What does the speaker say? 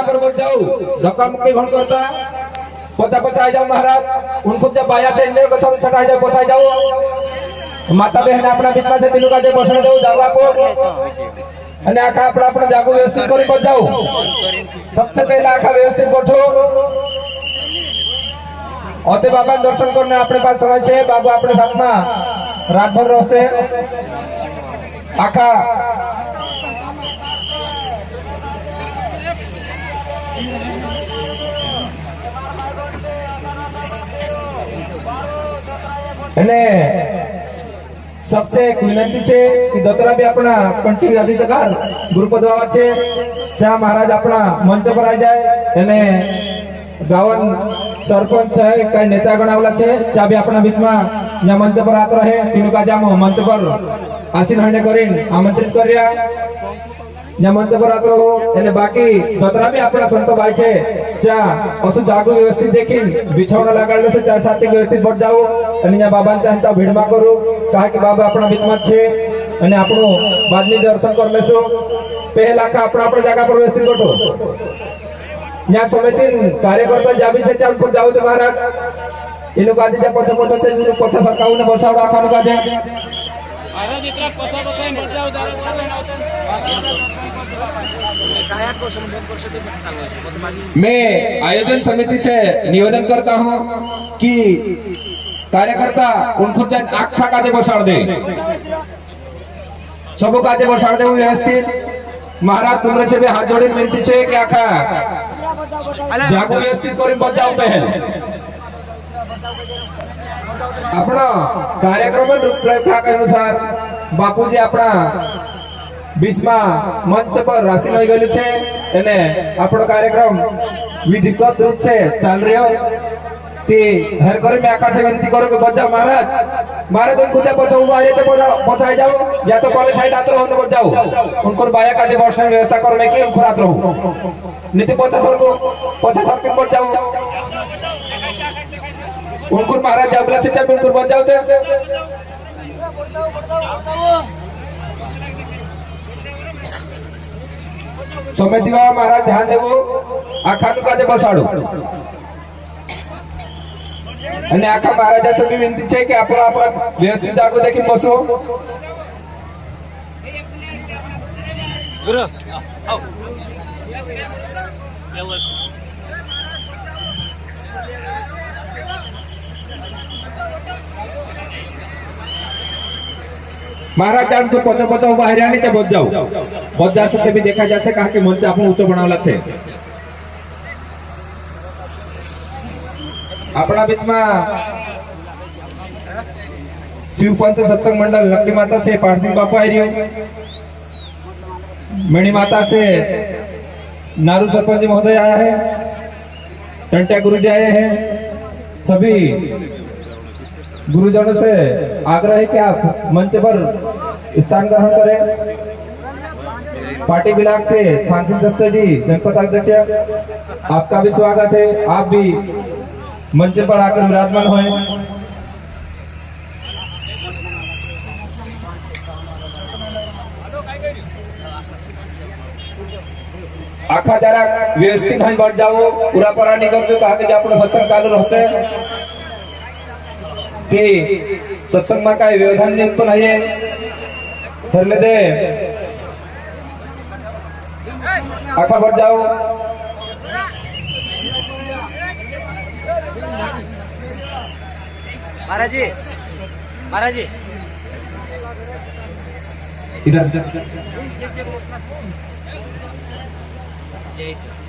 पर मत जाओ धक्का मुक्की घोण करता पचा पचा जाओ महाराज उनको जब बाया से इन्हें कथा छटा जाओ पचा जाओ माता बहन अपना बीच से दिनों का जे बसण दो जाओ आपो અને આખા આપણે જાગો વ્યવસ્થિત કરી મત જાઓ सबसे पहला आखा व्यवस्थित बैठो औते बाबा दर्शन करने अपने पास समय छे बाबू अपने साथ में रात भर रहશે आखा અને सबसे एक विनंती छे कि दत्तरा भी अपना कंटी अधिकार गुरुपद बाबा छे ज्યાં महाराज अपना मंच पर आई जाए અને गावन सरपंच है कई नेता गणावला छे ज्યાં भी अपना बीच में ज्યાં मंच पर आत रहे तीनों का जाम मंच पर आसीन हणे करीन आमंत्रित कर्या ज्યાં मंच पर आत रहो અને बाकी दत्तरा भी अपना संत भाई छे જ્યાં पशु जागो व्यवस्थित देखी बिछौना लगाड़े से चाहे साथी व्यवस्थित बैठ जाओ અને જ્યાં બાબા ચાહતા ભીડમાં કરો कहा कि बाबा अपना बीचમાં છે અને આપણો બાદની દર્શન કરી લેશો પહેલા કા આપણા જાગા પર વ્યવસ્થિત બેઠો ત્યાં સમિતિ કાર્યકર્તા જાબી છે ચાલ પર જાવ તો મહારાજ એ લોકો આજે પછો પછો છે જે પછો સરકાવને બસાવડો આખાનું કાજે મહારાજ એટલા પછો પછો મત જાવ मैं आयोजन समिति से निवेदन करता हूं कि कार्यकर्ता उनको जन आखा काजे बसाड़ दे सबो काजे बसाड़ दे व्यवस्थित महाराज तुमरे से भी हाथ जोड़ी विनती छे कि आखा जागो व्यवस्थित करी बजाओ पहल अपना कार्यक्रम रूपरेखा के अनुसार बापूजी अपना 20 मंच पर राशि लई गई छे અને આપણો કાર્યક્રમ વિધિવત રૂપ से ચાલ રહ્યો તે હર કરે मैं आका से विनती करो कि बजाओ महाराज मारे तुम खुद पहुंचो आए तो पहुंचाई जाओ या तो पहले साइड आत रहो तो बजाओ उनको बाया का जे बसने व्यवस्था करो मैं कि उनको रात रहो नीति 50 सर के पहुंच जाओ उनको महाराज जाबला से जब उनको बजाओ ते समिति वाला महाराज ध्यान देवो आखानु काजे बसाड़ो અને આખા મહારાજા સે भी विनती છે કે આપણો વ્યવસ્થિત જાગો દેખી બસો ગુરુ આવ महाराज जान तो पचा पचा बाहर आने चे बहुत जाओ बहुत जा सकते भी देखा जा सके कहा कि मंच आपने ऊंचो बनावला छे अपना बीच में शिवपंथ सत्संग मंडल लकड़ी माता से पाठ सिंह बापू आई रही मणि माता से नारू सरपंच जी महोदय आया है टंटिया गुरु जी आए हैं सभी गुरुजनों से आग्रह है कि आप मंच पर स्थान ग्रहण करें पार्टी ब्लॉक से थान सिंह सस्ते जी जनपद अध्यक्ष आपका भी स्वागत है आप भी मंच पर आकर विराजमान होए आखा जरा व्यवस्थित है बढ़ जाओ पूरा परा निकल जो कहा कि अपना सत्संग चालू रहશે ते सत्संग में काय व्यवधान नहीं उत्पन्न है ठरले दे आखा बढ़ जाओ महाराज जी इधर जय श्री